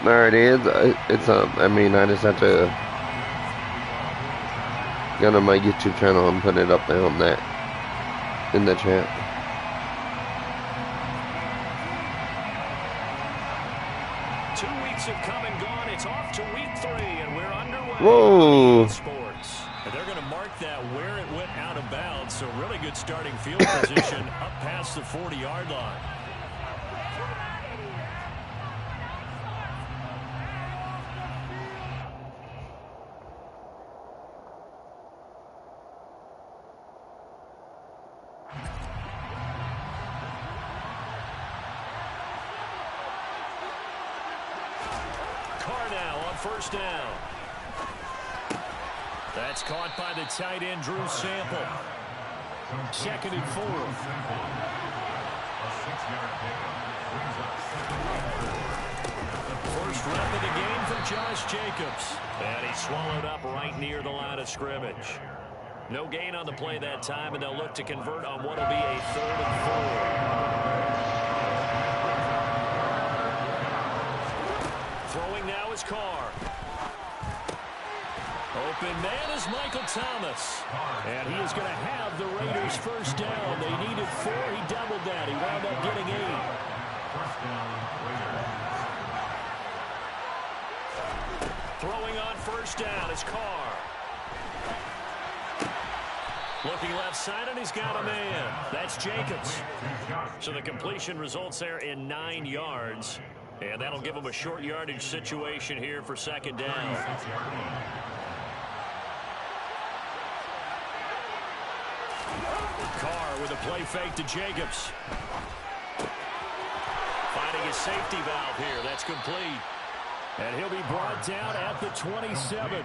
There it is. It's I mean, I just have to go to my YouTube channel and put it up there on that in the chat. 2 weeks have come and gone. It's off to week 3, and we're underway. Whoa! Sports. And they're going to mark that where it went out of bounds. So really good starting field position up past the 40-yard line. First down. That's caught by the tight end, Drew Sample. 2nd and 4. First rep of the game for Josh Jacobs. And he's swallowed up right near the line of scrimmage. No gain on the play that time, and they'll look to convert on what will be a 3rd and 4. Throwing now is Carr. Open man is Michael Thomas. And he is going to have the Raiders first down. They needed 4. He doubled that. He wound up getting 8. Throwing on first down is Carr. Looking left side, and he's got a man. That's Jacobs. So the completion results there in 9 yards. And that'll give him a short yardage situation here for 2nd down. Carr with a play fake to Jacobs. Finding his safety valve here. That's complete. And he'll be brought down at the 27.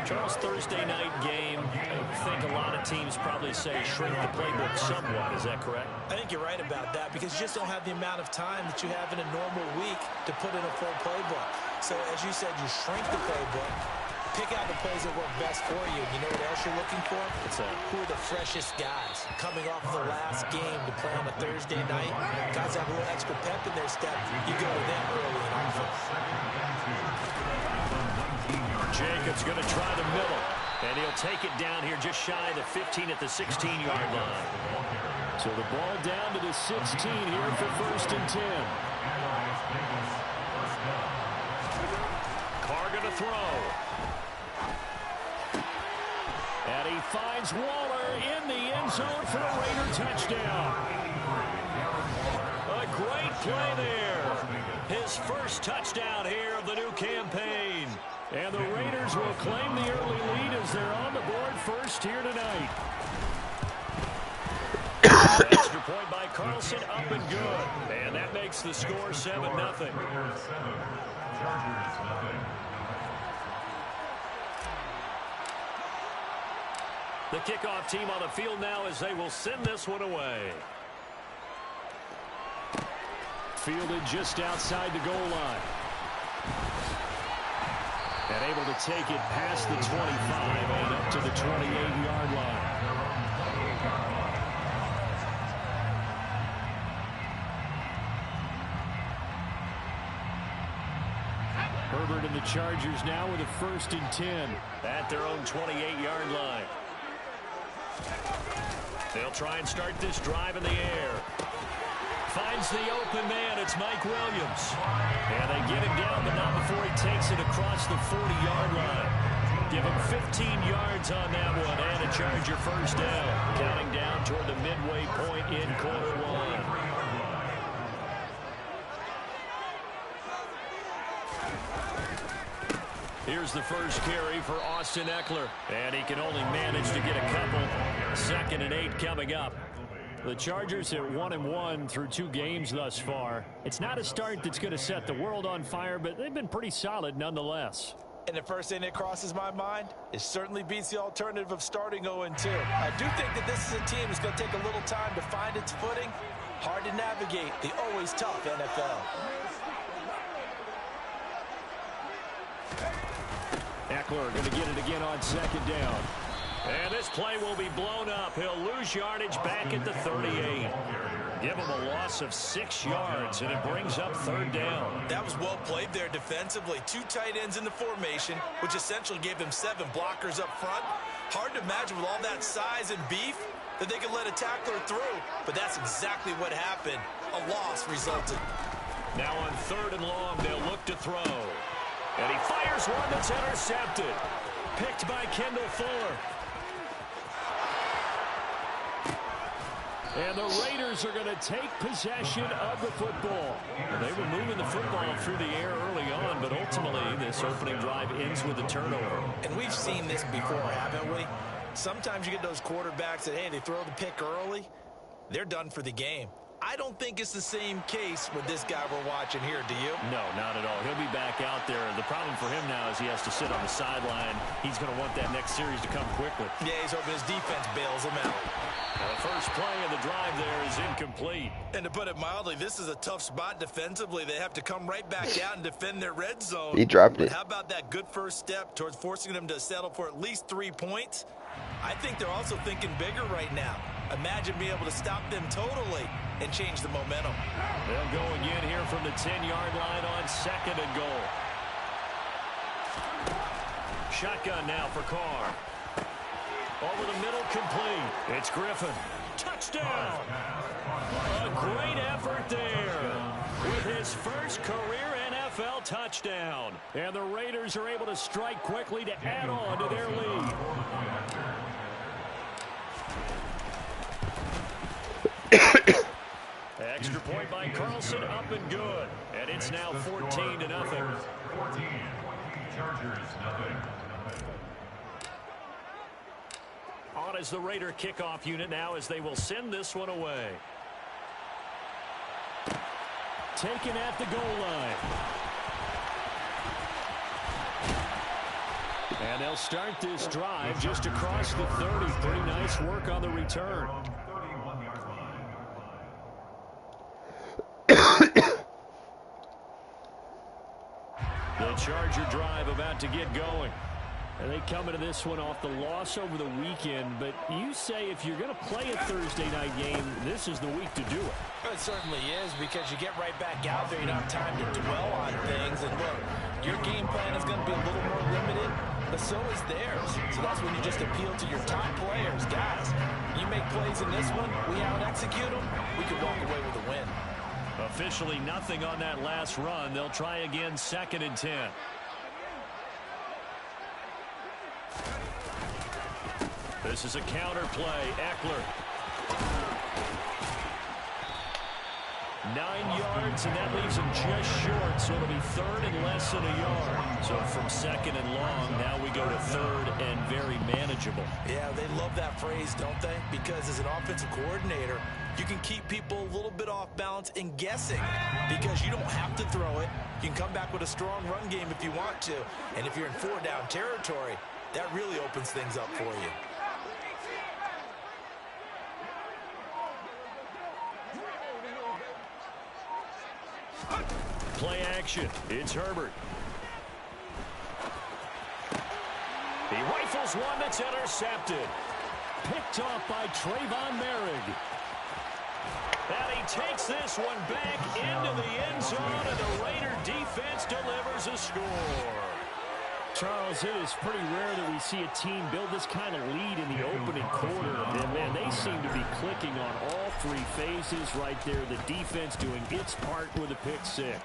Charles, Thursday night game. I think a lot of teams probably say shrink the playbook somewhat. Is that correct? I think you're right about that because you just don't have the amount of time that you have in a normal week to put in a full playbook. So as you said, you shrink the playbook, pick out the plays that work best for you. You know what else you're looking for? Who are the freshest guys coming off the last game to play on a Thursday night? Guys have a little extra pep in their step. You go to them early in offense. Jacobs going to try the middle, and he'll take it down here just shy of the 15 at the 16-yard line. So the ball down to the 16 here for 1st and 10. Carr going to throw. And he finds Waller in the end zone for a Raider touchdown. A great play there. His first touchdown here of the new campaign. And the Raiders will claim the early lead as they're on the board first here tonight. Extra point by Carlson, up and good. And that makes the score 7-0. The kickoff team on the field now as they will send this one away. Fielded just outside the goal line. And able to take it past the 25 and up to the 28-yard line. Herbert and the Chargers now with a 1st and 10 at their own 28-yard line. They'll try and start this drive in the air. Finds the open man. It's Mike Williams. And they get him down, but not before he takes it across the 40-yard line. Give him 15 yards on that one and a Charger first down. Counting down toward the midway point in quarter 1. Here's the first carry for Austin Eckler. And he can only manage to get a couple. 2nd and 8 coming up. The Chargers are 1-1 through 2 games thus far. It's not a start that's going to set the world on fire, but they've been pretty solid nonetheless. And the first thing that crosses my mind, it certainly beats the alternative of starting 0-2. I do think that this is a team that's going to take a little time to find its footing. Hard to navigate the always tough NFL. Eckler going to get it again on 2nd down. And this play will be blown up. He'll lose yardage back at the 38. Give them a loss of 6 yards, and it brings up 3rd down. That was well played there defensively. 2 tight ends in the formation, which essentially gave them 7 blockers up front. Hard to imagine with all that size and beef that they could let a tackler through, but that's exactly what happened. A loss resulted. Now on 3rd and long, they'll look to throw. And he fires one that's intercepted. Picked by Kendall Fuller. And the Raiders are going to take possession of the football. They were moving the football through the air early on, but ultimately this opening drive ends with a turnover. And we've seen this before, haven't we? Sometimes you get those quarterbacks that, hey, they throw the pick early, they're done for the game. I don't think it's the same case with this guy we're watching here, do you? No, not at all. He'll be back out there. The problem for him now is he has to sit on the sideline. He's going to want that next series to come quickly. Yeah, he's hoping his defense bails him out. The first play of the drive there is incomplete. And to put it mildly, this is a tough spot defensively. They have to come right back out and defend their red zone. He dropped it. But how about that good first step towards forcing them to settle for at least 3 points? I think they're also thinking bigger right now. Imagine being able to stop them totally and change the momentum. They'll go again here from the 10-yard line on 2nd and goal. Shotgun now for Carr. Over the middle, complete. It's Griffin. Touchdown! A great effort there with his first career NFL touchdown. And the Raiders are able to strike quickly to add on to their lead. Extra point by Carlson, up and good. And it's now 14-0. 14. Chargers, nothing. On as the Raider kickoff unit now as they will send this one away. Taken at the goal line. And they'll start this drive just across the 30. Pretty nice work on the return. The Charger drive about to get going. And they come into this one off the loss over the weekend. But you say if you're going to play a Thursday night game, this is the week to do it. It certainly is, because you get right back out there. You don't have time to dwell on things. And look, your game plan is going to be a little more limited, but so is theirs. So that's when you just appeal to your top players. Guys, you make plays in this one, we out-execute them, we can walk away with a win. Officially nothing on that last run. They'll try again, 2nd and 10. This is a counter play. Eckler. 9 yards, and that leaves him just short, so it'll be 3rd and less than a yard. So from 2nd and long, now we go to 3rd and very manageable. Yeah, they love that phrase, don't they? Because as an offensive coordinator, you can keep people a little bit off balance and guessing, because you don't have to throw it. You can come back with a strong run game if you want to. And if you're in 4-down territory, that really opens things up for you. Play action. It's Herbert. He rifles one that's intercepted. Picked off by Trayvon Merrick. And he takes this one back into the end zone, and the Raider defense delivers a score. Charles, it is pretty rare that we see a team build this kind of lead in the opening quarter. And, man, they seem to be clicking on all 3 phases right there. The defense doing its part with a pick 6.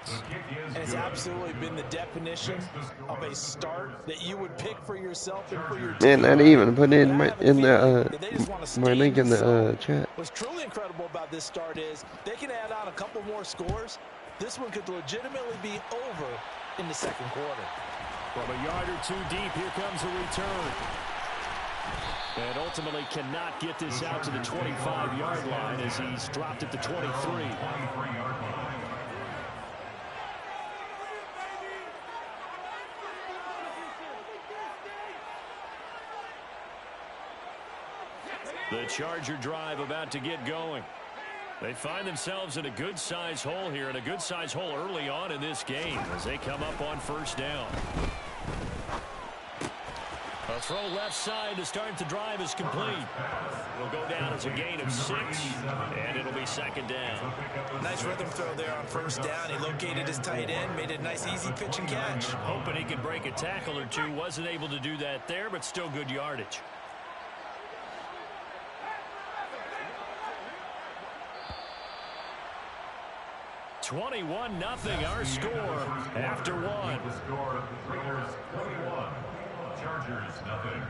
And it's absolutely been the definition of a start that you would pick for yourself and for your team. Man, I even put in my link in the chat. What's truly incredible about this start is they can add on a couple more scores. This one could legitimately be over in the 2nd quarter. From a yard or 2 deep, here comes a return. And ultimately cannot get this out to the 25-yard line as he's dropped at the 23. The Charger drive about to get going. They find themselves in a good-sized hole here, and a good-sized hole early on in this game as they come up on 1st down. A A throw left side to start the drive is complete. It'll go down as a gain of 6, and it'll be second down. Nice rhythm throw there on first down. He located his tight end, made it a nice, easy pitch and catch. Hoping he could break a tackle or two. Wasn't able to do that there, but still good yardage. (21-0) our score after one. The score, Raiders 21, Chargers 0.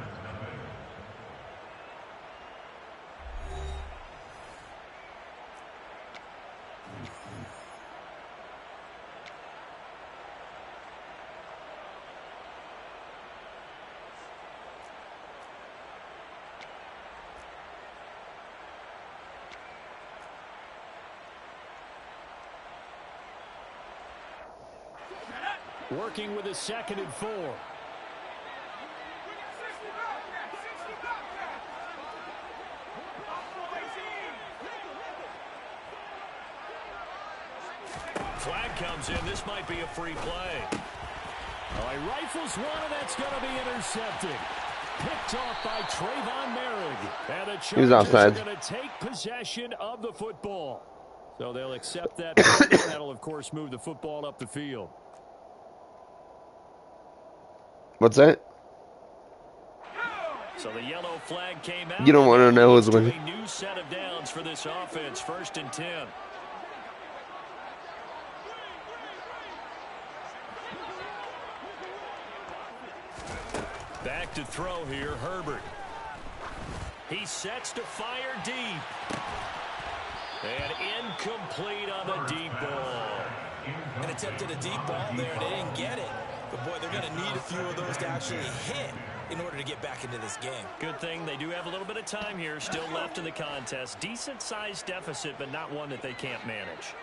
Working with a 2nd and 4. Flag comes in. This might be a free play. Oh, he rifles one, and that's going to be intercepted. Picked off by Trayvon Merrick. And the Chargers are going to take possession of the football. So they'll accept that. That'll, of course, move the football up the field. What's that? So the yellow flag came out. You don't want to know who's winning. A new set of downs for this offense. 1st and 10. Back to throw here, Herbert. He sets to fire deep. And incomplete on the deep ball. And attempted a deep ball there, and they didn't get it. But, boy, they're going to need a few of those to actually hit in order to get back into this game. Good thing they do have a little bit of time here still left in the contest. Decent-sized deficit, but not one that they can't manage.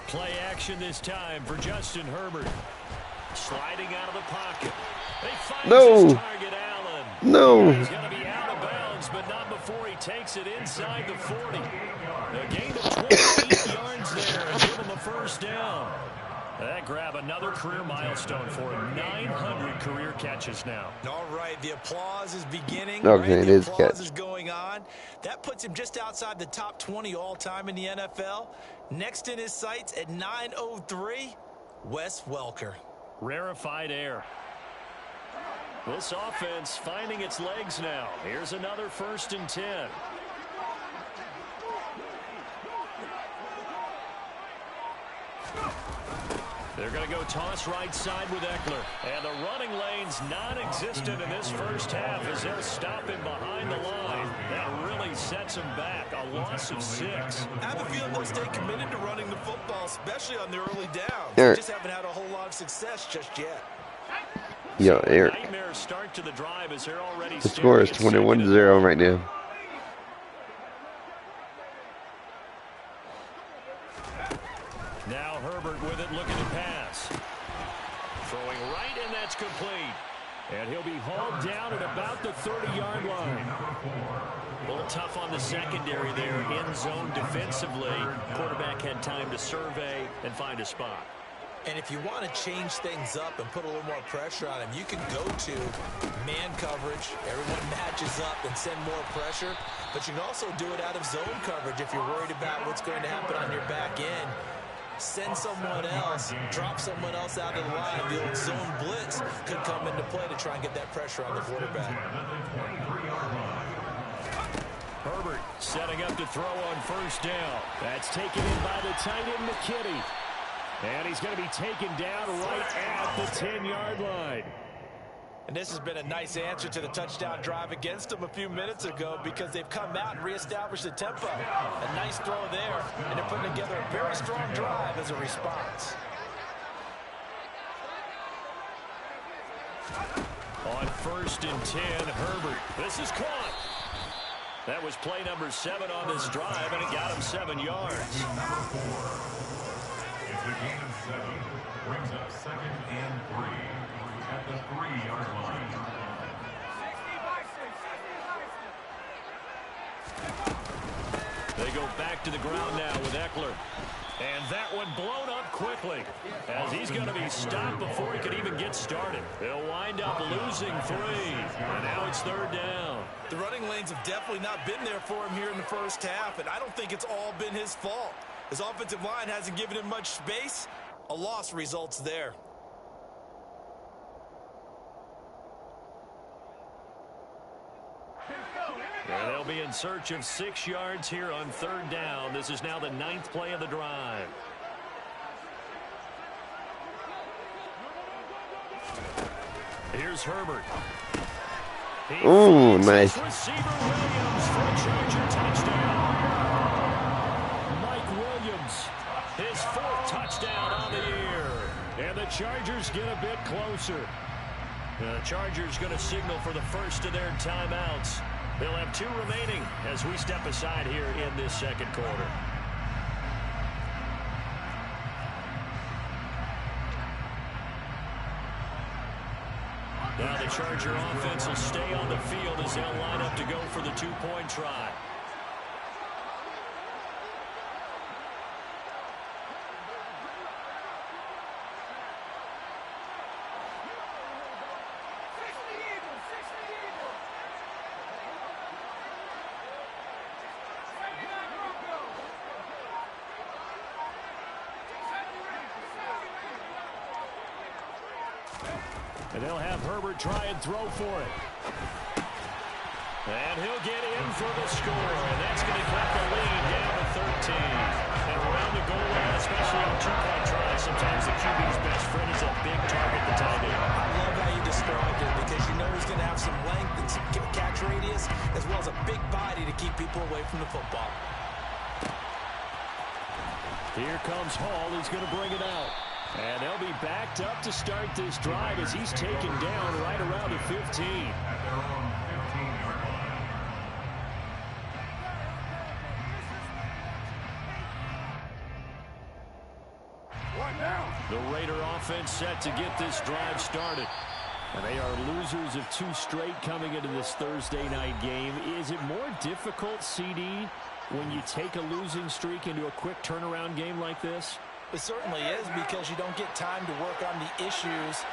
Play action this time for Justin Herbert. Sliding out of the pocket. They find his target, Allen. No. He's going to be out of bounds, but not before he takes it inside the 40. A gain of 28 yards there and give him a 1st down. That grab another career milestone for him. 900 career catches now. All right, the applause is beginning. Okay, right? it The is applause catch. is going on. That puts him just outside the top 20 all-time in the NFL. Next in his sights at 903, Wes Welker. Rarefied air. This offense finding its legs now. Here's another 1st and 10. They're going to go toss right side with Eckler. And the running lane's non-existent in this first half as they'll stop him behind the line. That really sets him back. A loss of 6. I have a feeling they'll stay committed to running the football, especially on the early downs. Eric. They just haven't had a whole lot of success just yet. Yo, Eric. Nightmare start to the drive as they're already The score is 21-0 right now. Now Herbert with it, looking to pass. Throwing right, and that's complete. And he'll be hauled down at about the 30-yard line. A little tough on the secondary there, in zone defensively. Quarterback had time to survey and find a spot. And if you want to change things up and put a little more pressure on him, you can go to man coverage. Everyone matches up and send more pressure. But you can also do it out of zone coverage if you're worried about what's going to happen on your back end. Send someone else, drop someone else out of the line. The old zone blitz could come into play to try and get that pressure on the quarterback. Herbert setting up to throw on 1st down. That's taken in by the tight end, McKinney. And he's going to be taken down right at the 10-yard line. And this has been a nice answer to the touchdown drive against them a few minutes ago because they've come out and reestablished the tempo. A nice throw there, and they're putting together a very strong drive as a response. On 1st and 10, Herbert. This is caught. That was play number 7 on this drive, and it got him 7 yards. It's a gain of 7. Brings up 2nd and 3 at the 3-yard line. They They go back to the ground now with Eckler. And that one blown up quickly as he's going to be stopped before he could even get started. He'll wind up losing 3. And now it's 3rd down. The running lanes have definitely not been there for him here in the first half, and I don't think it's all been his fault. His offensive line hasn't given him much space. A loss results there. And they'll be in search of 6 yards here on 3rd down. This is now the 9th play of the drive. Here's Herbert. Ooh, nice. Receiver Williams for a Charger touchdown. Mike Williams, his 4th touchdown on the year. And the Chargers get a bit closer. The Chargers going to signal for the first of their timeouts. They'll have 2 remaining as we step aside here in this 2nd quarter. Now the Charger offense will stay on the field as they'll line up to go for the 2-point try. And they'll have Herbert try and throw for it. And he'll get in for the score. And that's going to cut the lead down to 13. And around the goal line, especially on 2-point tries, sometimes the QB's best friend is a big target to tie in. I love how you described it because you know he's going to have some length and some catch radius as well as a big body to keep people away from the football. Here comes Hall. He's going to bring it out. And they'll be backed up to start this drive as he's taken down right around the 15. At their own 15-yard line. The Raider offense set to get this drive started. And they are losers of 2 straight coming into this Thursday night game. Is it more difficult, CD, when you take a losing streak into a quick turnaround game like this? It certainly is because you don't get time to work on the issues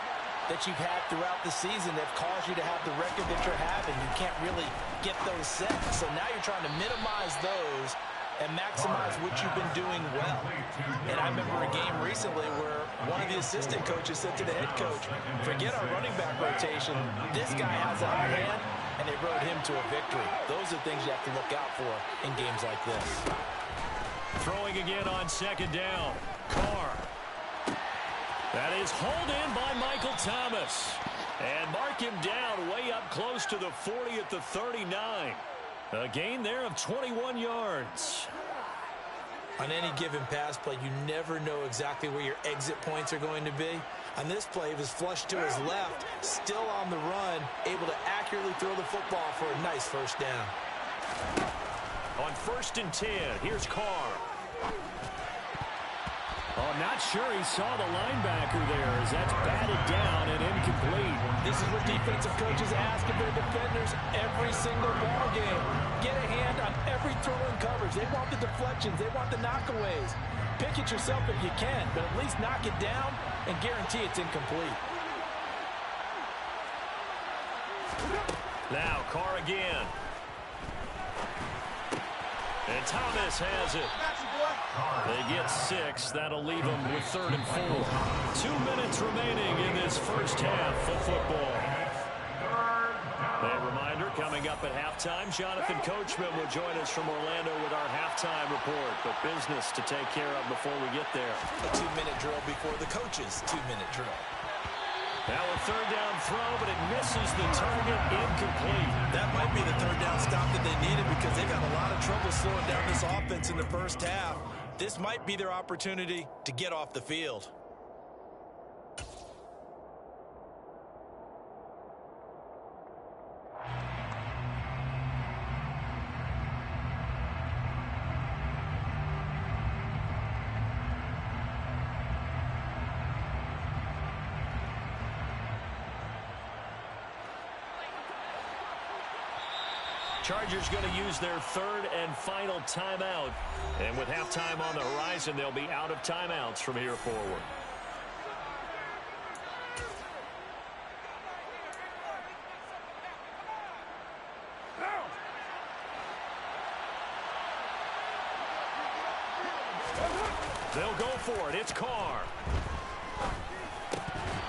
that you've had throughout the season that have caused you to have the record that you're having. You can't really get those set. So now you're trying to minimize those and maximize what you've been doing well. And I remember a game recently where one of the assistant coaches said to the head coach, forget our running back rotation. This guy has a hot hand, and they rode him to a victory. Those are things you have to look out for in games like this. Throwing again on 2nd down. Carr. That is hauled in by Michael Thomas. And mark him down way up close to the 40 at the 39. A gain there of 21 yards. On any given pass play, you never know exactly where your exit points are going to be. On this play, he was flushed to his left, still on the run, able to accurately throw the football for a nice 1st down. On 1st and 10, here's Carr. Oh, not sure he saw the linebacker there as that's batted down and incomplete. This is what defensive coaches ask of their defenders every single ball game. Get a hand on every throw in coverage. They want the deflections. They want the knockaways. Pick it yourself if you can, but at least knock it down and guarantee it's incomplete. Now Carr again. And Thomas has it. They get 6. That'll leave them with 3rd and 4. 2 minutes remaining in this first half of football. A reminder, coming up at halftime, Jonathan Coachman will join us from Orlando with our halftime report. But business to take care of before we get there. A 2-minute drill before the coach's 2-minute drill. Now a 3rd down throw, but it misses the target, incomplete. That might be the 3rd down stop that they needed because they've had a lot of trouble slowing down this offense in the first half. This might be their opportunity to get off the field. Chargers going to use their third and final timeout. And with halftime on the horizon, they'll be out of timeouts from here forward. They'll go for it. It's Carr.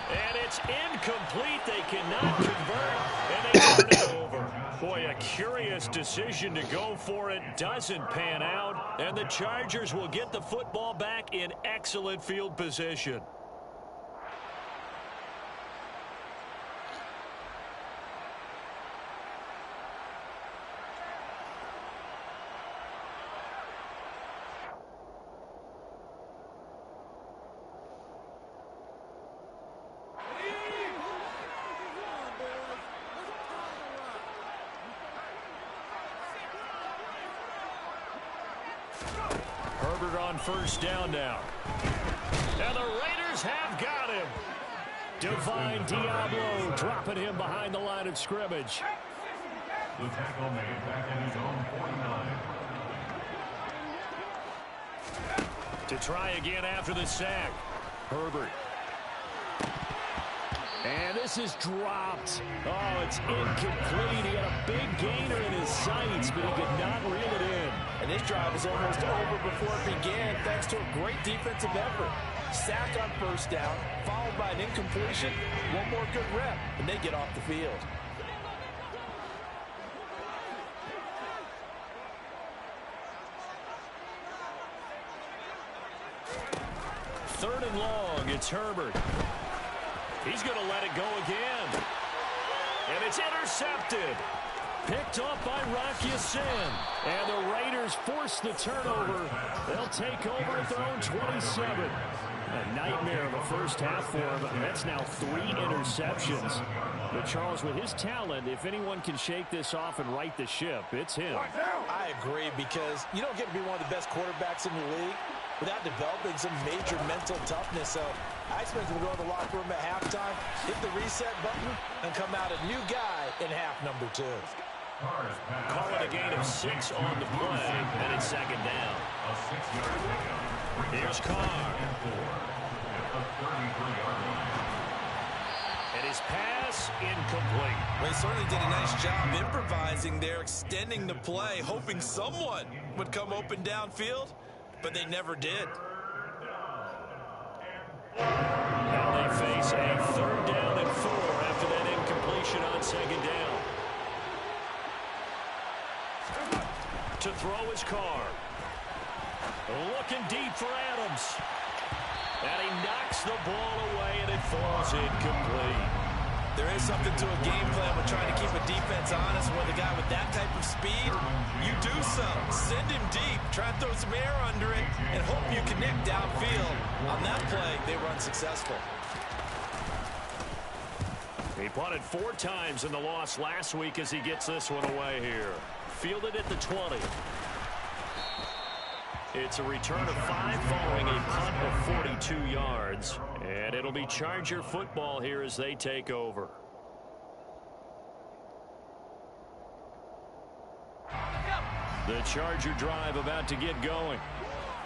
And it's incomplete. They cannot convert, and they turn it over. Boy, a curious decision to go for it. Doesn't pan out, and the Chargers will get the football back in excellent field position. Herbert on first down now. And the Raiders have got him. Divine Diablo dropping him behind the line of scrimmage. The tackle made back in his own 49. To try again after the sack. Herbert. And this is dropped. Oh, it's incomplete. He had a big gainer in his sights, but he could not reel it in. And this drive is almost over before it began, thanks to a great defensive effort. Sack on first down, followed by an incompletion. One more good rep, and they get off the field. Third and long, it's Herbert. He's going to let it go again. And it's intercepted. Picked off by Rocky Sin. And the Raiders force the turnover. They'll take over at their own 27. A nightmare of a first half for him. That's now 3 interceptions. But Charles, with his talent, if anyone can shake this off and right the ship, it's him. I agree, because you don't get to be one of the best quarterbacks in the league without developing some major mental toughness. So I expect him to go to the locker room at halftime, hit the reset button, and come out a new guy in half number 2. Call it a gain of 6 on the play, and it's second down. A 6-yard pickup. Here's Carr. And his pass incomplete. Well, he certainly did a nice job improvising there, extending the play, hoping someone would come open downfield, but they never did. Now they face a third down and 4 after that incompletion on second down. To throw his Carr. Looking deep for Adams. And he knocks the ball away, and it falls incomplete. There is something to a game plan with trying to keep a defense honest. With a guy with that type of speed, you do so. Send him deep, try and throw some air under it, and hope you connect downfield. On that play, they were unsuccessful. He punted 4 times in the loss last week as he gets this one away here. Fielded at the 20. It's a return of 5 following a punt of 42 yards. And it'll be Charger football here as they take over. The Charger drive about to get going.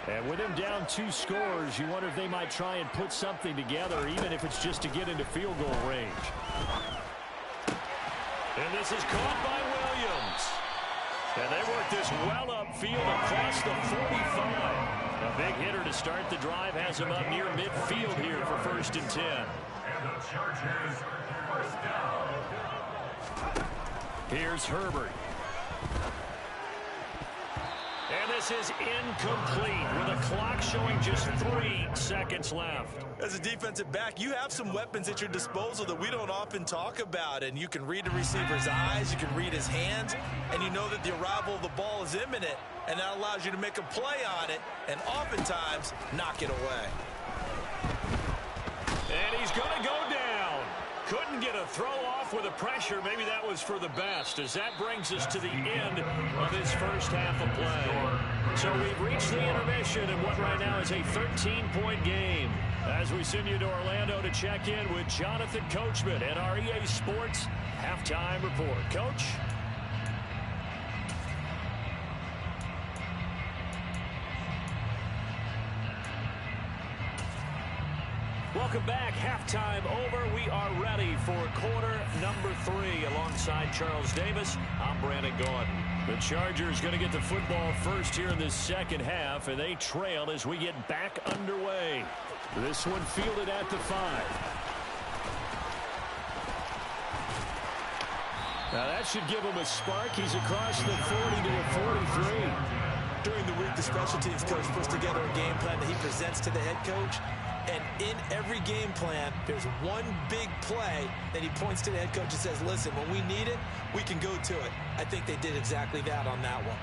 And with him down 2 scores, you wonder if they might try and put something together, even if it's just to get into field goal range. And this is caught by Williams. And they work this well upfield across the 45. A big hitter to start the drive has him up near midfield here for 1st and 10. And the Chargers first down. Here's Herbert. And this is incomplete with a clock showing just 3 seconds left. As a defensive back, you have some weapons at your disposal that we don't often talk about. And you can read the receiver's eyes, you can read his hands, and you know that the arrival of the ball is imminent. And that allows you to make a play on it and oftentimes knock it away. And he's going to go down. Couldn't get a throw off with the pressure. Maybe that was for the best, as that brings us to the end of this first half of play. So we've reached the intermission in what right now is a 13-point game. As we send you to Orlando to check in with Jonathan Coachman at our EA Sports Halftime Report. Coach? Welcome back. Halftime over. We are ready for quarter number 3. Alongside Charles Davis, I'm Brandon Gordon. The Chargers going to get the football first here in this second half, and they trail as we get back underway. This one fielded at the 5. Now that should give him a spark. He's across the 40 to the 43. During the week, the special teams coach puts together a game plan that he presents to the head coach. And in every game plan, there's one big play that he points to the head coach and says, listen, when we need it, we can go to it. I think they did exactly that on that one.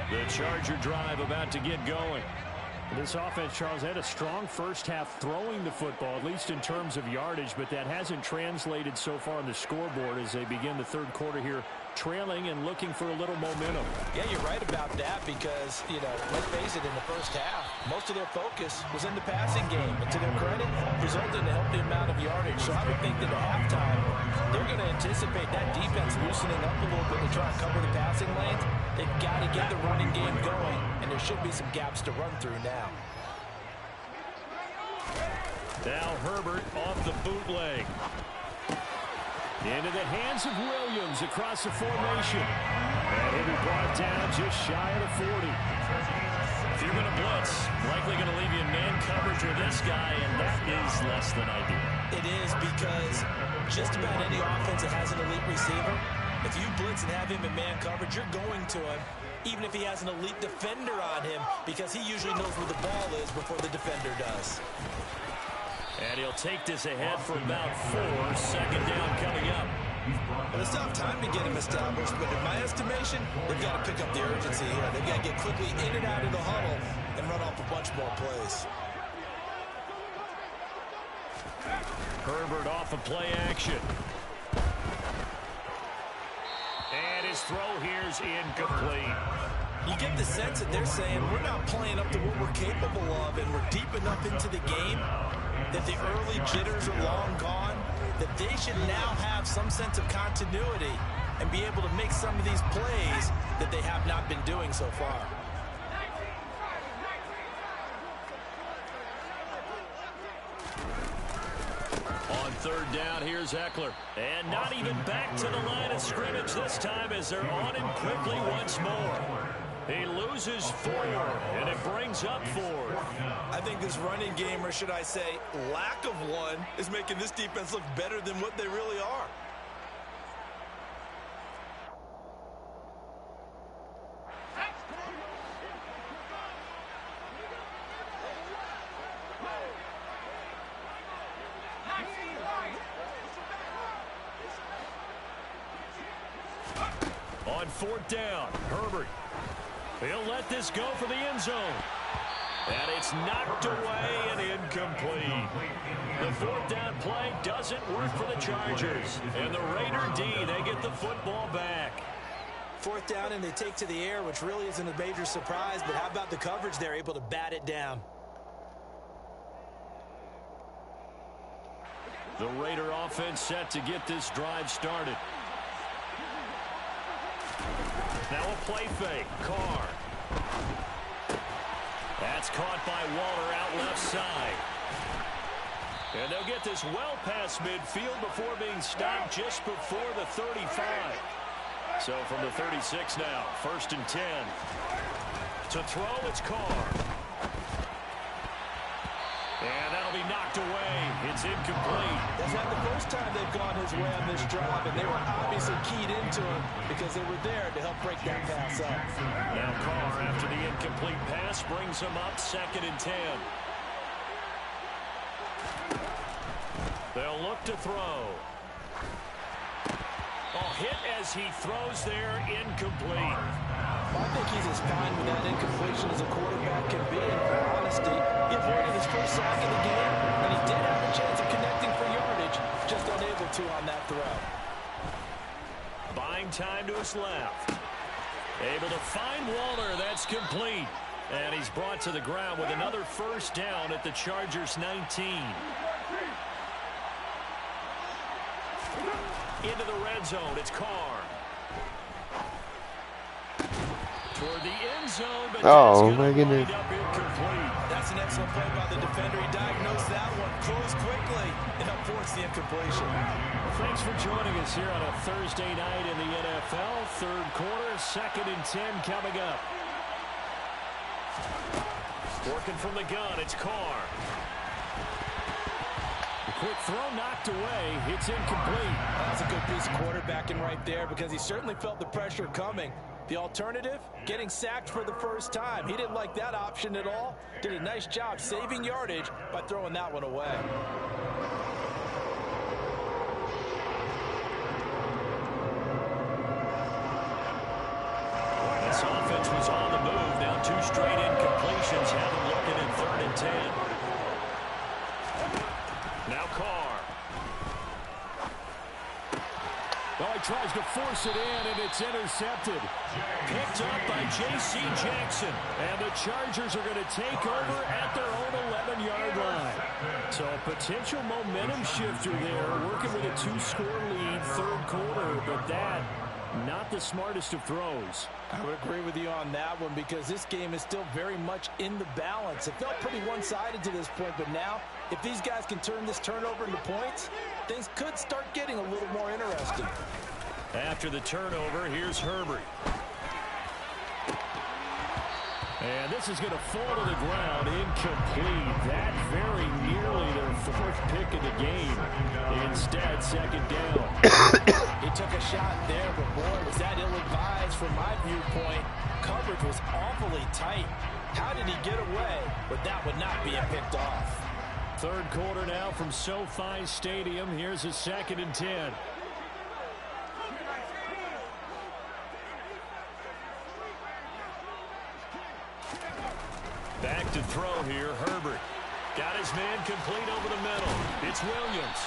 The Charger drive about to get going. This offense, Charles, had a strong first half throwing the football, at least in terms of yardage, but that hasn't translated so far on the scoreboard as they begin the third quarter here, trailing and looking for a little momentum. Yeah, you're right about that because, let's face it, in the first half, most of their focus was in the passing game. And to their credit, resulted in a healthy amount of yardage. So I would think that at halftime, they're going to anticipate that defense loosening up a little bit to try and cover the passing lanes. They've got to get the running game going, and there should be some gaps to run through now. Now Herbert off the bootleg. Into the hands of Williams across the formation. And he'll be brought down just shy of the 40. If you're going to blitz, likely going to leave you in man coverage with this guy, and that is less than ideal. It is because just about any offense that has an elite receiver, if you blitz and have him in man coverage, you're going to him, even if he has an elite defender on him, because he usually knows where the ball is before the defender does. And he'll take this ahead for about 4. Second down coming up. Well, it's not time to get him established, but in my estimation, they've got to pick up the urgency here. They've got to get quickly in and out of the huddle and run off a bunch more plays. Herbert off of play action. And his throw here's incomplete. You get the sense that they're saying we're not playing up to what we're capable of, and we're deep enough into the game that the early jitters are long gone, that they should now have some sense of continuity and be able to make some of these plays that they have not been doing so far. On third down, here's Eckler. And not even back to the line of scrimmage this time as they're on him quickly once more. He loses 4, and it brings up 4. I think this running game, or should I say lack of one, is making this defense look better than what they really are. On fourth down, Herbert. He'll let this go for the end zone. And it's knocked away and incomplete. The fourth down play doesn't work for the Chargers. And the Raider D, they get the football back. Fourth down and they take to the air, which really isn't a major surprise. But how about the coverage? They're able to bat it down. The Raider offense set to get this drive started. Now a play fake. Carr. That's caught by Waller out left side. And they'll get this well past midfield before being stopped just before the 35. So from the 36 now, 1st and 10. To throw, it's Carr. And that'll be knocked away. It's incomplete. That's not the first time they've gone his way on this drive, and they were obviously keyed into him because they were there to help break that pass up. Now Carr, after the incomplete pass, brings him up 2nd and 10. They'll look to throw. Oh, hit as he throws there, incomplete. I think he's as fine with that incompletion as a quarterback can be, and for honesty, he avoided his first sack of the game, and he did have a chance of connecting for yardage, just unable to on that throw. Buying time to his left. Able to find Waller, that's complete. And he's brought to the ground with another first down at the Chargers 19. Into the red zone, it's Carr. Toward the end zone, but oh my goodness. That's an excellent play by the defender. He diagnosed that one, closed quickly, and forced the incompletion. Well, thanks for joining us here on a Thursday night in the NFL. Third quarter, 2nd and 10 coming up. Working from the gun, it's Carr. The quick throw knocked away. It's incomplete. That's a good piece of quarterbacking right there because he certainly felt the pressure coming. The alternative, getting sacked for the first time. He didn't like that option at all. Did a nice job saving yardage by throwing that one away. This offense was on the move. Now 2 straight incompletions have them looking at 3rd and 10. Now Carr. Oh, he tries to force it in, and it's intercepted. Picked up by J.C. Jackson. And the Chargers are going to take over at their own 11-yard line. So a potential momentum shifter there, working with a 2-score lead, third quarter. But that, not the smartest of throws. I would agree with you on that one because this game is still very much in the balance. It felt pretty one-sided to this point, but now, if these guys can turn this turnover into points, things could start getting a little more interesting. After the turnover, here's Herbert. And this is going to fall to the ground, incomplete. That very nearly their 4th pick of the game. Instead, 2nd down. He took a shot there, but boy, was that ill-advised from my viewpoint. Coverage was awfully tight. How did he get away with that one not being picked off? Third quarter now from SoFi Stadium. Here's a 2nd and 10. Back to throw here, Herbert. Got his man complete over the middle. It's Williams.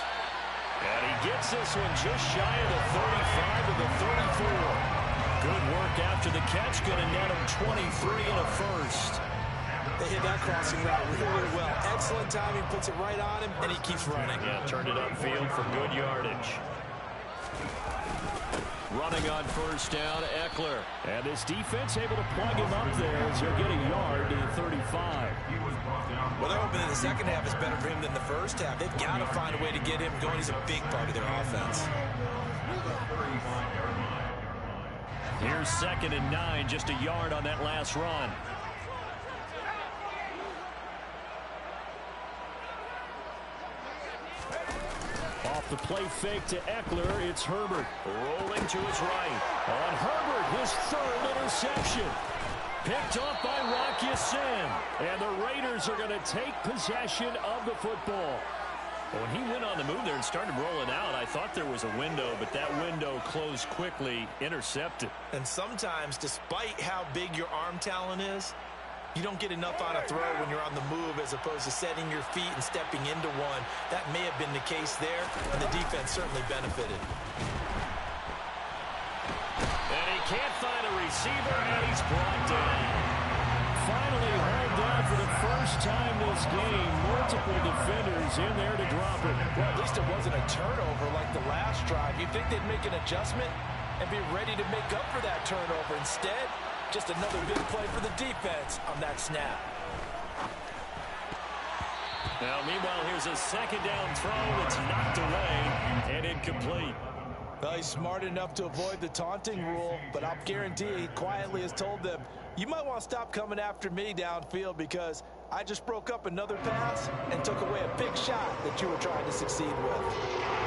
And he gets this one just shy of the 35 to the 34. Good work after the catch. Going to net him 23 and a first. They hit that crossing route really well. Excellent timing, puts it right on him, and he keeps running. Yeah, turned it upfield for good yardage. Running on first down, Eckler. And this defense able to plug him up there as he'll get a yard to the 35. Well, they're hoping that the second half is better for him than the first half. They've got to find a way to get him going. He's a big part of their offense. Here's 2nd and 9, just a yard on that last run. Off the play fake to Eckler, it's Herbert. Rolling to his right. On Herbert, his 3rd interception. Picked off by Rock Ya-Sin. And the Raiders are going to take possession of the football. When he went on the move there and started rolling out, I thought there was a window, but that window closed quickly, intercepted. And sometimes, despite how big your arm talent is, you don't get enough on a throw when you're on the move as opposed to setting your feet and stepping into one. That may have been the case there, and the defense certainly benefited. And he can't find a receiver, and he's brought down. Finally hauled down for the first time this game. Multiple defenders in there to drop it. Well, at least it wasn't a turnover like the last drive. You'd think they'd make an adjustment and be ready to make up for that turnover. Instead, just another big play for the defense on that snap. Now, meanwhile, here's a 2nd down throw that's knocked away and incomplete. Well, he's smart enough to avoid the taunting rule, but I'll guarantee he quietly has told them, you might want to stop coming after me downfield because I just broke up another pass and took away a big shot that you were trying to succeed with.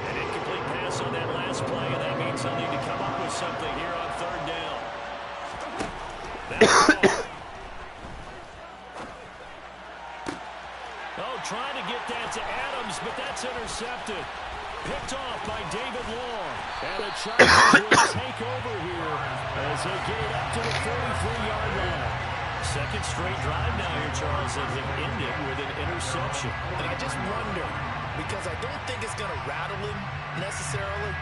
An incomplete pass on that last play, and that means they'll need to come up with something here on 3rd down. Trying to get that to Adams, but that's intercepted. Picked off by David Long. And the Chargers will take over here as they get it up to the 43-yard line. 2nd straight drive now here, Charles, and it ended with an interception. And I just wonder, because I don't think it's going to rattle him necessarily.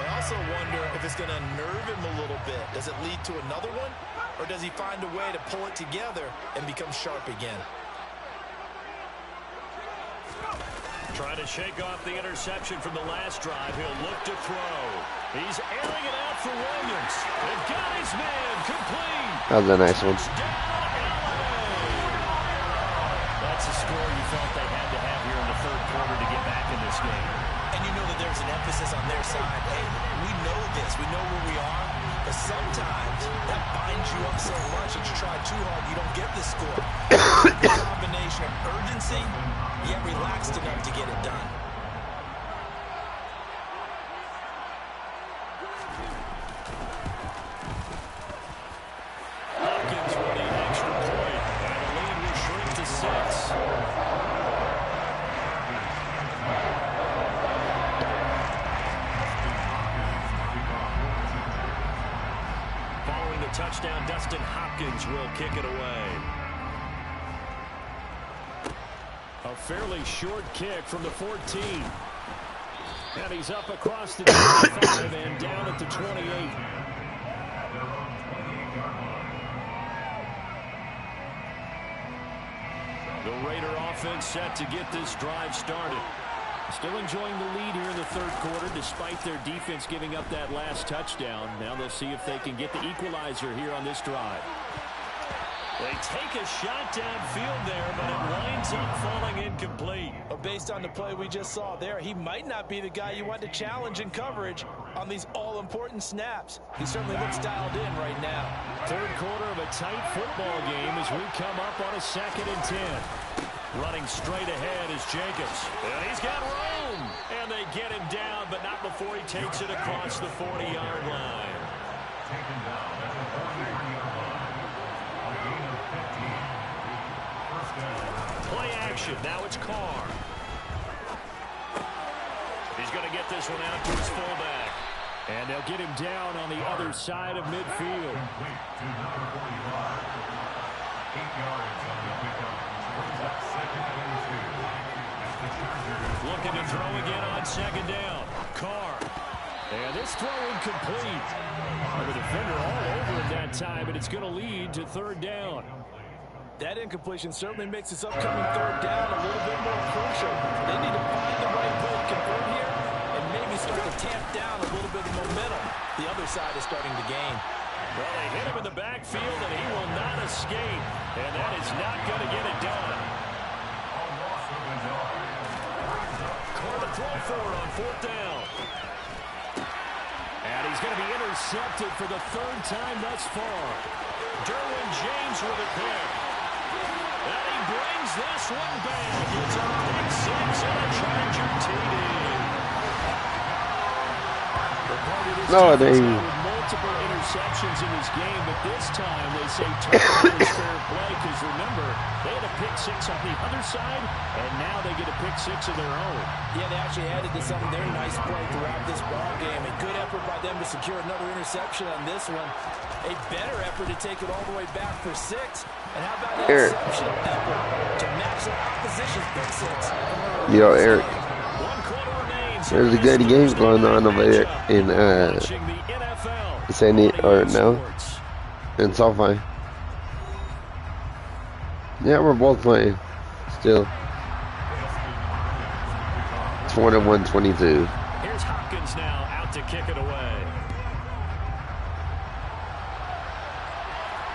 I also wonder if it's going to nerve him a little bit. Does it lead to another one? Or does he find a way to pull it together and become sharp again? Trying to shake off the interception from the last drive. He'll look to throw. He's airing it out for Williams. And got his man complete. That was a nice one. A That's the score you felt they had to have here in the third quarter to get back in this game. And you know that there's an emphasis on their side. Hey, we know this. We know where we are. But sometimes that binds you up so much that you try too hard, you don't get the score. A combination of urgency, yet relaxed enough to get it done. Hopkins will need an extra point, and the lead will shrink to 6. Following the touchdown, Dustin Hopkins will kick it away. A fairly short kick from the 14. And he's up across the 25 and down at the 28. The Raider offense set to get this drive started. Still enjoying the lead here in the third quarter despite their defense giving up that last touchdown. Now they'll see if they can get the equalizer here on this drive. They take a shot downfield there, but it winds up falling incomplete. Based on the play we just saw there, he might not be the guy you want to challenge in coverage on these all-important snaps. He certainly looks dialed in right now. Third quarter of a tight football game as we come up on a 2nd and 10. Running straight ahead is Jacobs. And he's got room. And they get him down, but not before he takes it across the 40-yard line. Taken down at the 40-yard line. A gain of 15. First down. Play action. Now it's Carr. He's going to get this one out to his fullback. And they'll get him down on the other side of midfield. Complete to number 45. 8 yards on the pickup. Brings up 2nd and 2. As the Chargers Looking to throw again on 2nd down. Carr. And this throw incomplete. The defender all over it that time, and it's going to lead to 3rd down. That incompletion certainly makes this upcoming 3rd down a little bit more crucial. They need to find the right play to convert here and maybe start to tamp down a little bit of momentum. The other side is starting to gain. Well, they hit him in the backfield, and he will not escape. And that is not going to get it done. a loss of a yard. Carr to throw for it on 4th down. And he's going to be intercepted for the 3rd time thus far. Derwin James with a pick. And he brings this one back. It's a big 6 and a Charger TD. Nowadays, Multiple interceptions in this game, but this time they say turnover is fair play because remember, they had a pick 6 on the other side, and now they get a pick 6 of their own. Yeah, they actually added to some of their nice play throughout this ball game. A good effort by them to secure another interception on this one. A better effort to take it all the way back for 6. And how about an exceptional effort to match the opposition's pick 6? yo, Eric, 1 quarter remains. there's a good game going on over there in Watching the NFL. San Diego, or no, in SoFi. Yeah, we're both playing still. 21-22. Here's Hopkins now out to kick it away.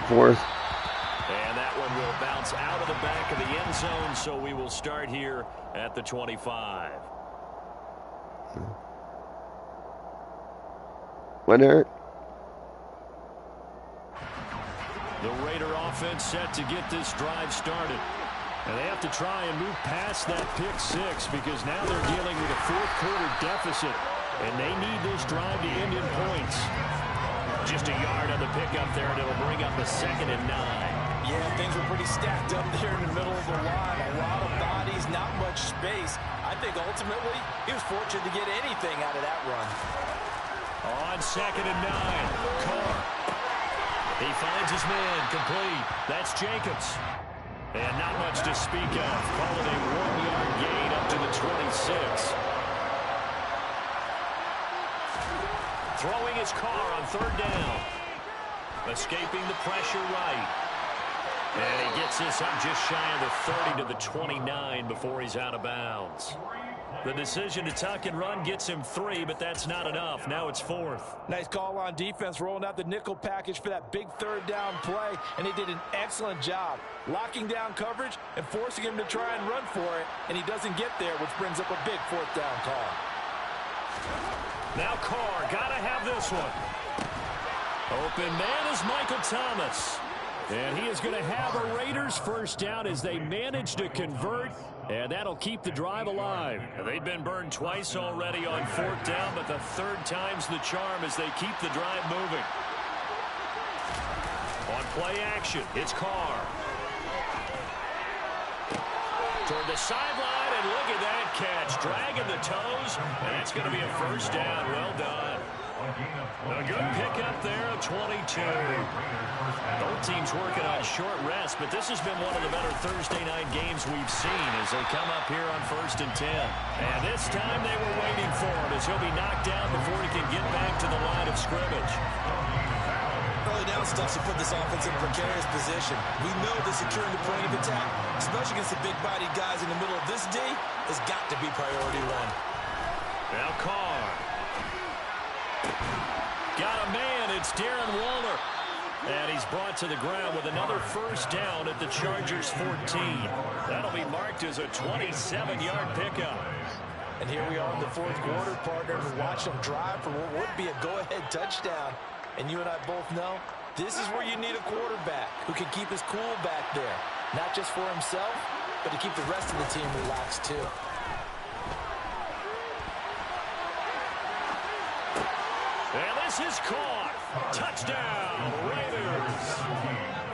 4th. And that one will bounce out of the back of the end zone, so we will start here at the 25. Winner. The Raider offense set to get this drive started. And they have to try and move past that pick 6 because now they're dealing with a 4th quarter deficit. And they need this drive to end in points. Just a yard on the pickup there, and it'll bring up a 2nd and 9. Yeah, things were pretty stacked up there in the middle of the line. A lot of bodies, not much space. I think ultimately he was fortunate to get anything out of that run. On 2nd and 9, Carr. He finds his man, complete. That's Jacobs. And not much to speak of. Call it a 1-yard gain up to the 26. Throwing his Carr on 3rd down. Escaping the pressure right. And he gets this up just shy of the 30 to the 29 before he's out of bounds. The decision to tuck and run gets him 3, but that's not enough. Now it's 4th. Nice call on defense, rolling out the nickel package for that big third down play, and they did an excellent job locking down coverage and forcing him to try and run for it, and he doesn't get there, which brings up a big 4th down call. Now Carr, gotta have this one. Open man is Michael Thomas. And he is going to have a Raiders first down as they manage to convert, and that'll keep the drive alive. They've been burned twice already on 4th down, but the 3rd time's the charm as they keep the drive moving. On play action, it's Carr. Toward the sideline, and look at that catch. Dragging the toes, and that's going to be a first down. Well done. A good pickup there, a 22. Both teams working on short rest, but this has been one of the better Thursday night games we've seen as they come up here on 1st and 10. And this time they were waiting for him as he'll be knocked down before he can get back to the line of scrimmage. Early down stuff should put this offense in a precarious position. We know that securing the point of attack, especially against the big-bodied guys in the middle of this D, has got to be priority 1. Now Carr. Got a man, it's Darren Waller. And he's brought to the ground with another first down at the Chargers' 14. That'll be marked as a 27-yard pickup. And here we are in the 4th quarter, partner, and watch them drive for what would be a go-ahead touchdown. And you and I both know this is where you need a quarterback who can keep his cool back there. Not just for himself, but to keep the rest of the team relaxed too. And this is caught. Touchdown, Raiders.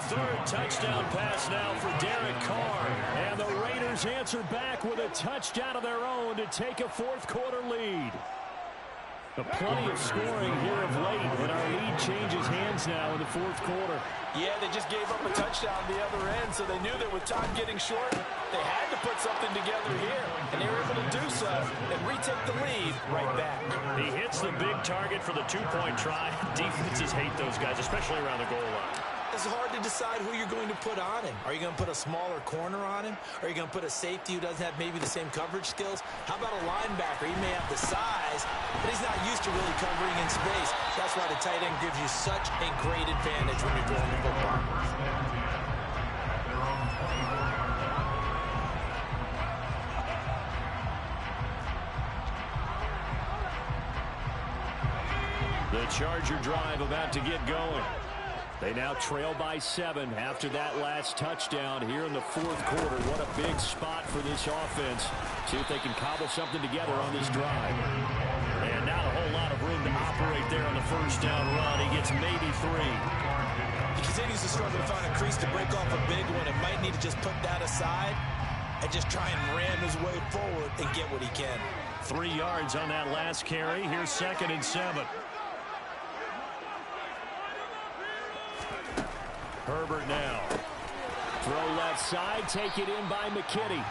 3rd touchdown pass now for Derek Carr. And the Raiders answer back with a touchdown of their own to take a 4th quarter lead. Plenty of scoring here of late, and our lead changes hands now in the 4th quarter. Yeah, they just gave up a touchdown the other end, so they knew that with time getting short, they had to put something together here, and they were able to do so and retake the lead right back. He hits the big target for the 2-point try. Defenses hate those guys, especially around the goal line. It's hard to decide who you're going to put on him. Are you going to put a smaller corner on him? Are you going to put a safety who doesn't have maybe the same coverage skills? How about a linebacker? He may have the size, but he's not used to really covering in space. That's why the tight end gives you such a great advantage when you're throwing the football. The Charger drive about to get going. They now trail by 7 after that last touchdown here in the 4th quarter. What a big spot for this offense. See if they can cobble something together on this drive. And not a whole lot of room to operate there on the first down run. He gets maybe 3. He continues to struggle to find a crease to break off a big one and might need to just put that aside and just try and ram his way forward and get what he can. 3 yards on that last carry. Here's 2nd and 7. Herbert now. Throw left side, take it in by McKinney.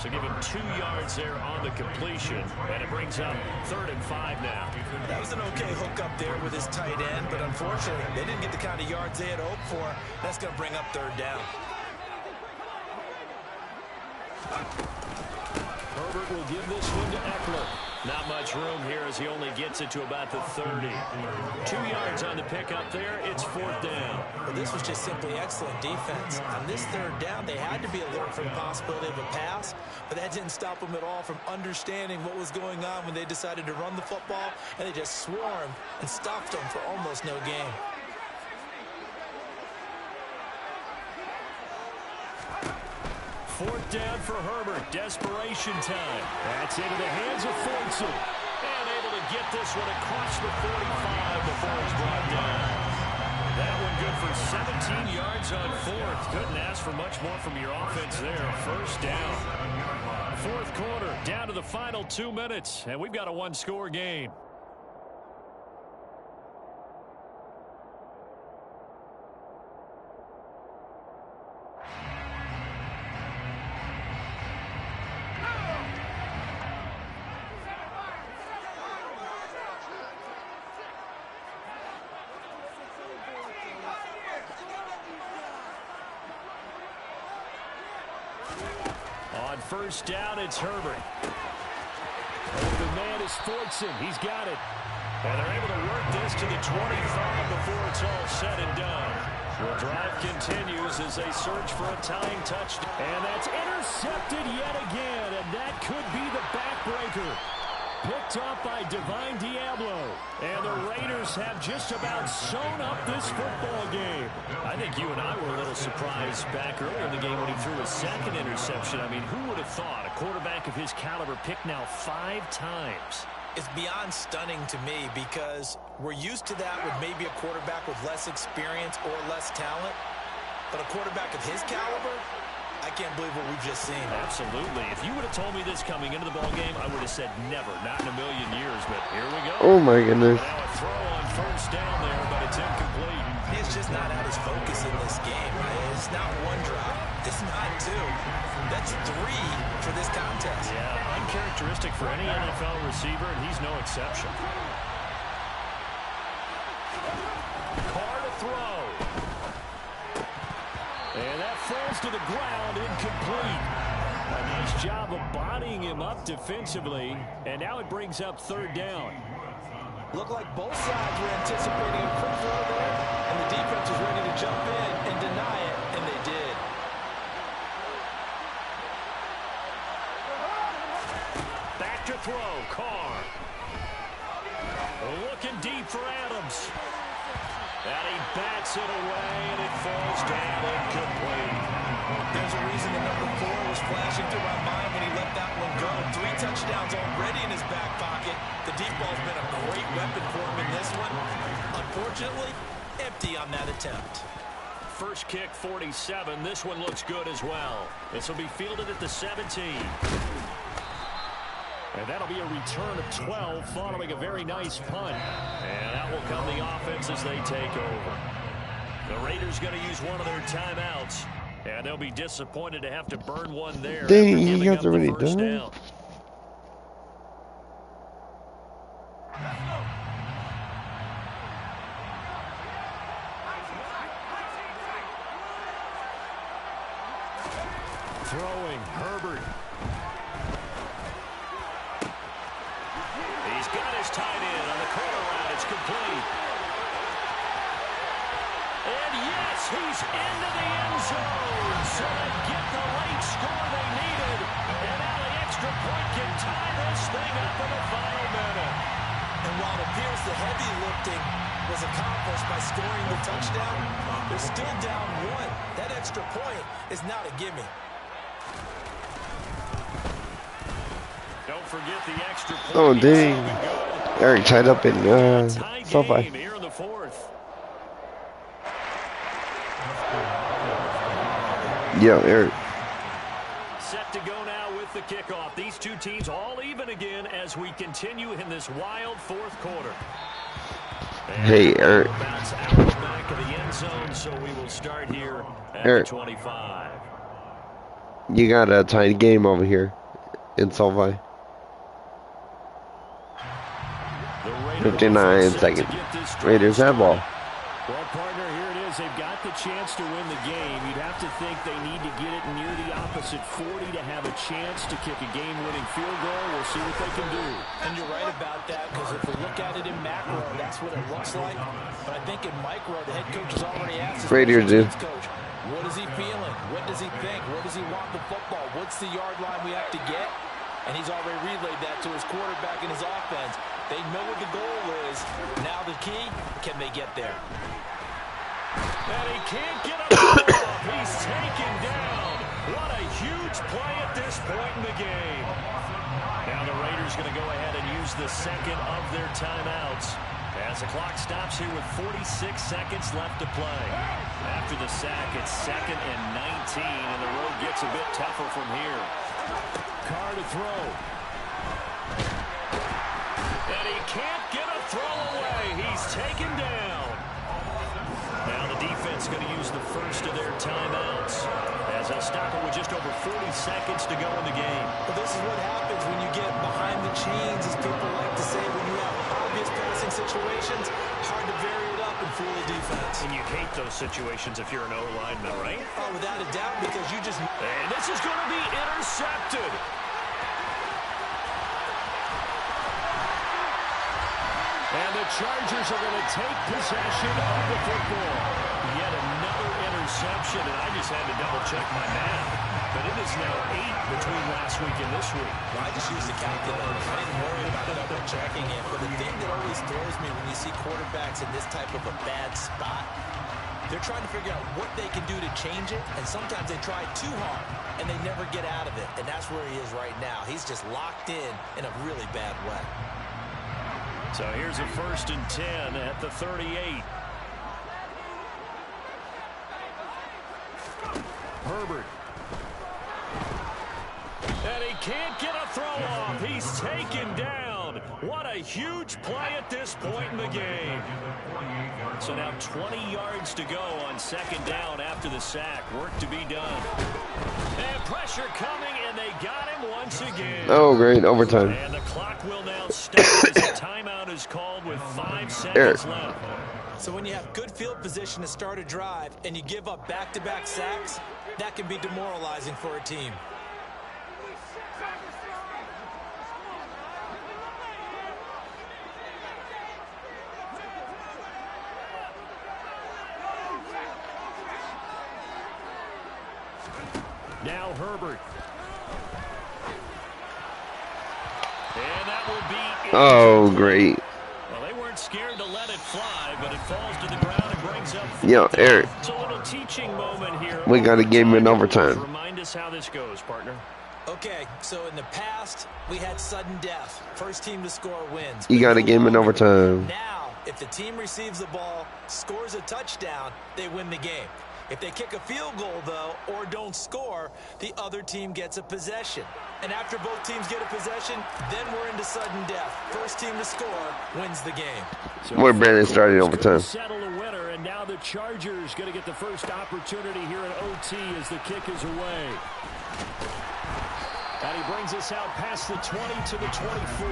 So give him 2 yards there on the completion, and it brings up 3rd and 5 now. That was an okay hook up there with his tight end, but unfortunately, they didn't get the kind of yards they had hoped for. That's going to bring up 3rd down. Herbert will give this one to Eckler. Not much room here as he only gets it to about the 30. 2 yards on the pickup there. It's 4th down. Well, this was just simply excellent defense. On this 3rd down, they had to be alert for the possibility of a pass, but that didn't stop them at all from understanding what was going on when they decided to run the football, and they just swarmed and stopped them for almost no gain. Fourth down for Herbert. Desperation time. That's into the hands of Fortson. And able to get this one across the 45 before it's brought down. That one good for 17 yards on 4th. Couldn't ask for much more from your offense there. First down. 4th quarter, down to the final 2 minutes. And we've got a one-score game. On first down, it's Herbert. Open man is Fortson. He's got it. And they're able to work this to the 25 before it's all said and done. The drive continues as they search for a tying touchdown. And that's intercepted yet again. And that could be the backbreaker. Picked up by Divine Diablo. And the Raiders have just about sewn up this football game. I think you and I were a little surprised back earlier in the game when he threw his second interception. I mean, who would have thought a quarterback of his caliber picked now 5 times? It's beyond stunning to me because we're used to that with maybe a quarterback with less experience or less talent. But a quarterback of his caliber, I can't believe what we've just seen. Absolutely. If you would have told me this coming into the ball game, I would have said never, not in a million years. But here we go. Oh my goodness. Now a throw on first down there, but it's incomplete. He's just not at his focus in this game. It's not 1 drop. It's not 2. That's 3 for this contest. Yeah, uncharacteristic for any NFL receiver, and he's no exception. Carr to throw. And that falls to the ground, incomplete. A nice job of bodying him up defensively, and now it brings up 3rd down. Looked like both sides were anticipating a quick throw there, and the defense was ready to jump in and deny it, and they did. Back to throw, Carr. Looking deep for Adams. And he bats it away, and it falls down incomplete. There's a reason the number 4 was flashing through my mind when he let that one go. 3 touchdowns already in his back pocket. The deep ball's been a great weapon for him in this one. Unfortunately, empty on that attempt. First kick, 47. This one looks good as well. This will be fielded at the 17. And that'll be a return of 12 following a very nice punt. And out will come the offense as they take over. The Raiders going to use one of their timeouts. And they'll be disappointed to have to burn one there. Dang, you guys already done? Down. Throwing, Herbert. He's got his tight end on the corner route. It's complete. And yes, he's into the end zone. So they get the late score they needed. And now the extra point can tie this thing up in the final minute. And while it appears the heavy lifting was accomplished by scoring the touchdown, they're still down 1. That extra point is not a gimme. Don't forget the extra point. Oh dang. Eric tied up in SoFi. Here in the 4th. Yeah, Eric. Set to go now with the kickoff. These two teams all even again as we continue in this wild 4th quarter. And Hey, Eric. bounce out the back of the end zone, so we will start here at Eric. the 25. You got a tied game over here in SoFi. 59 seconds. Raiders have ball. Well, partner, here it is. They've got the chance to win the game. You'd have to think they need to get it near the opposite 40 to have a chance to kick a game-winning field goal. We'll see what they can do. And you're right about that, because if we look at it in macro, that's what it looks like. But I think in micro, the head coach has already asked his Raiders do. coach, what is he feeling? What does he think? Where does he want the football? What's the yard line we have to get? And he's already relayed that to his quarterback and his offense. They know what the goal is. Now the key, can they get there? And he can't get up off. He's taken down. What a huge play at this point in the game. Now the Raiders going to go ahead and use the second of their timeouts. As the clock stops here with 46 seconds left to play. After the sack, it's 2nd and 19, and the road gets a bit tougher from here. Carr to throw. And he can't get a throw away. He's taken down. Now the defense going to use the first of their timeouts as they'll stop it with just over 40 seconds to go in the game. Well, this is what happens when you get behind the chains, as people like to say, when you have obvious passing situations. Hard to vary it up and fool the defense. And you hate those situations if you're an O-lineman, right? Oh, without a doubt, because you just... And this is going to be intercepted. And the Chargers are going to take possession of the football. Yet another interception, and I just had to double-check my math. But it is now 8 between last week and this week. Well, I just used the calculator. I didn't worry about double-checking it. But the thing that always throws me when you see quarterbacks in this type of a bad spot, they're trying to figure out what they can do to change it, and sometimes they try too hard, and they never get out of it. And that's where he is right now. He's just locked in a really bad way. So here's a 1st and 10 at the 38. Herbert. And he can't get a throw off. He's taken down. What a huge play at this point in the game. So now 20 yards to go on 2nd down after the sack. Work to be done. And pressure coming, and they got him once again. Oh, great. Overtime. And the clock will now stop as a timeout is called with 5 seconds left. So when you have good field position to start a drive and you give up back-to-back sacks, that can be demoralizing for a team. Now Herbert. And that will be... Oh, great. Well, they weren't scared to let it fly, but it falls to the ground and brings up... Yo, Eric. It's a little teaching moment here. We got a game in overtime. Remind us how this goes, partner. Okay, so in the past, we had sudden death. First team to score wins. You got a game in overtime. Now, if the team receives the ball, scores a touchdown, they win the game. If they kick a field goal, though, or don't score, the other team gets a possession. And after both teams get a possession, then we're into sudden death. First team to score wins the game. So Where Brandon started overtime. Settle a winner, and now the Chargers going to get the first opportunity here in OT as the kick is away. And he brings us out past the 20 to the 24.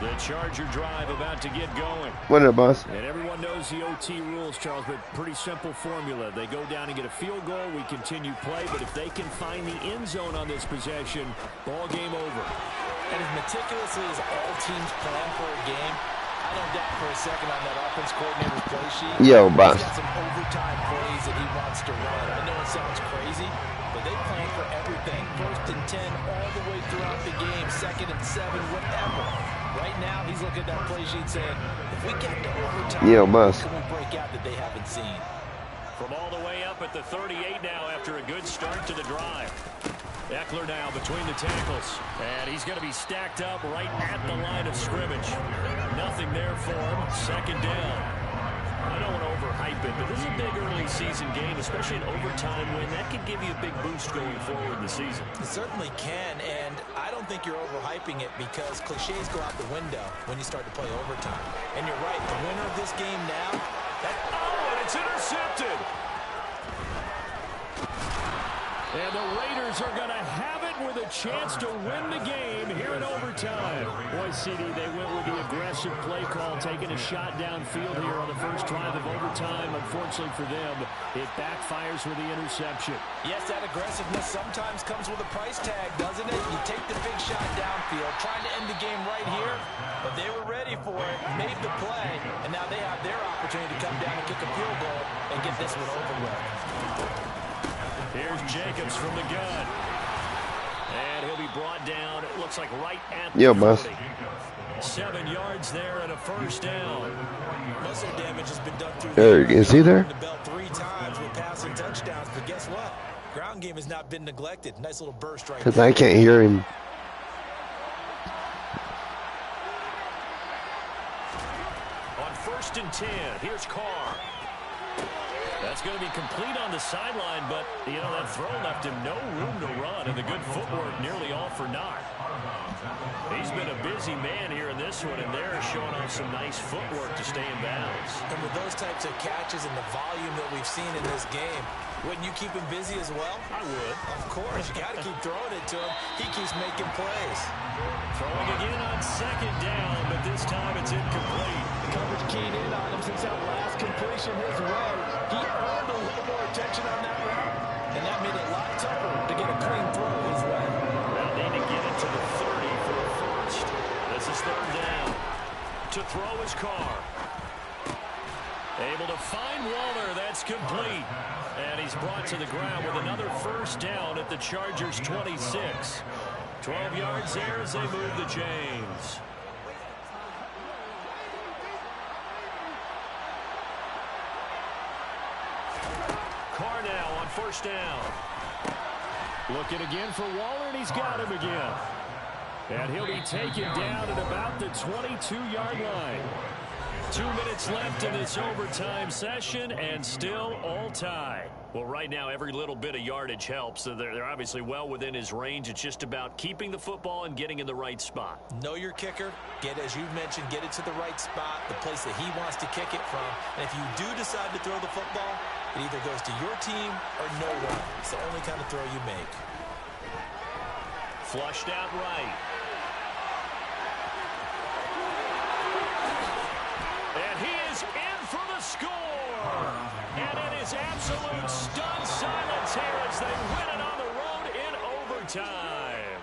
The Charger drive about to get going. What up, boss? And everyone knows the OT rules, Charles, but pretty simple formula. They go down and get a field goal, we continue play, but if they can find the end zone on this possession, ball game over. And as meticulously as all teams plan for a game, I don't doubt for a second on that offense coordinator's play sheet. Yo, boss. He's got some overtime plays that he wants to run. I know it sounds crazy, but they plan for everything. 1st and 10 all the way throughout the game, 2nd and 7, whatever. Right now, he's looking at that play sheet saying, if we get to overtime, Yo, boss. what can we break out that they haven't seen? From all the way up at the 38 now after a good start to the drive. Eckler now between the tackles. And he's going to be stacked up right at the line of scrimmage. Nothing there for him. 2nd down. I don't want to overhype it, but this is a big early season game, especially an overtime win. That could give you a big boost going forward in the season. It certainly can, and I don't think you're overhyping it because cliches go out the window when you start to play overtime. And you're right, the winner of this game now... and it's intercepted! And the Raiders are going to have it with a chance to win the game here in overtime. Boy, CD, they went with the aggressive play call, taking a shot downfield here on the first drive of overtime. Unfortunately for them, it backfires with the interception. Yes, that aggressiveness sometimes comes with a price tag, doesn't it? You take the big shot downfield, trying to end the game right here, but they were ready for it, made the play, and now they have their opportunity to come down and kick a field goal and get this one over with. Here's Jacobs from the gun. And he'll be brought down, it looks like right at the 40. Boss. 7 yards there and a 1st down. Muscle damage has been done through Eric, is he there? the belt 3 times with passing touchdowns, but guess what? Ground game has not been neglected. Nice little burst right Because there. I can't hear him. On 1st and 10, here's Carr. That's going to be complete on the sideline, but, you know, that throw left him no room to run, and the good footwork nearly all for naught. He's been a busy man here in this one, and they're showing off some nice footwork to stay in bounds. And with those types of catches and the volume that we've seen in this game, wouldn't you keep him busy as well? I would. Of course. You got to keep throwing it to him. He keeps making plays. Throwing again on second down, but this time it's incomplete. The coverage keyed in on him since that last completion his way. He earned a little more attention on that route, and that made it a lot tougher to get a clean throw his way. They'll need to get it to the 30 for a first. This is third down. To throw is Carr. Able to find Waller. That's complete. And he's brought to the ground with another first down at the Chargers' 26. 12 yards there as they move the chains. Carr now on first down. Looking again for Waller, and he's got him again. And he'll be taken down at about the 22-yard line. 2 minutes left in this overtime session, and still all tied. Well, right now, every little bit of yardage helps. So they're obviously well within his range. It's just about keeping the football and getting in the right spot. Know your kicker. As you mentioned, get it to the right spot, the place that he wants to kick it from. And if you do decide to throw the football, it either goes to your team or no one. It's the only kind of throw you make. Flushed out right. And he is in for the score. And it is absolute stunned silence here as they win it on the road in overtime.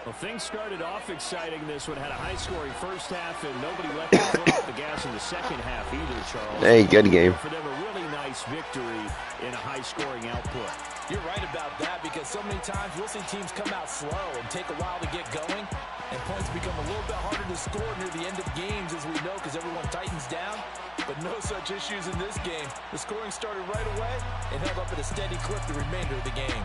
Well, things started off exciting. This one had a high-scoring first half, and nobody let their foot off the gas in the second half either, Charles. Hey, good game. For them, a really nice victory in a high-scoring output. You're right about that, because so many times we'll see teams come out slow and take a while to get going, and points become a little bit harder to score near the end of games, as we know, because everyone tightens down. But no such issues in this game. The scoring started right away and held up at a steady clip the remainder of the game.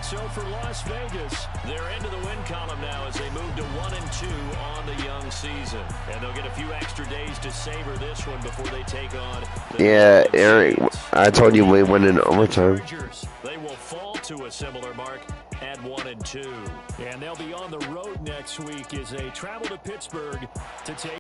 So for Las Vegas, they're into the win column now as they move to 1-2 on the young season. And they'll get a few extra days to savor this one before they take on the Yeah, Eric, I told you we win in overtime. Chargers. They will fall to a similar mark at 1-2. And they'll be on the road next week as they travel to Pittsburgh to take